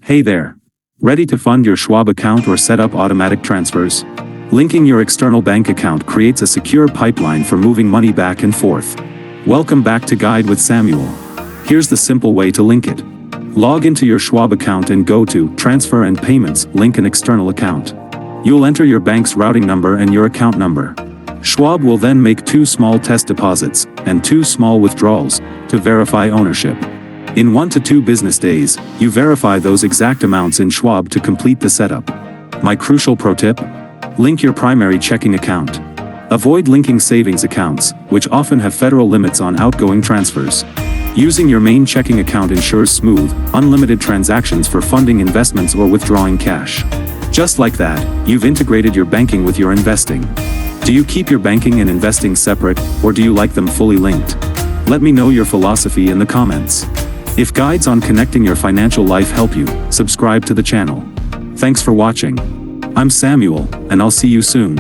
Hey there. Ready to fund your Schwab account or set up automatic transfers? Linking your external bank account creates a secure pipeline for moving money back and forth. Welcome back to Guide with Samuel. Here's the simple way to link it. Log into your Schwab account and go to Transfer and Payments, link an external account. You'll enter your bank's routing number and your account number. Schwab will then make 2 small test deposits and 2 small withdrawals to verify ownership. In 1 to 2 business days, you verify those exact amounts in Schwab to complete the setup. My crucial pro tip? Link your primary checking account. Avoid linking savings accounts, which often have federal limits on outgoing transfers. Using your main checking account ensures smooth, unlimited transactions for funding investments or withdrawing cash. Just like that, you've integrated your banking with your investing. Do you keep your banking and investing separate, or do you like them fully linked? Let me know your philosophy in the comments. If guides on connecting your financial life help you, subscribe to the channel. Thanks for watching. I'm Samuel, and I'll see you soon.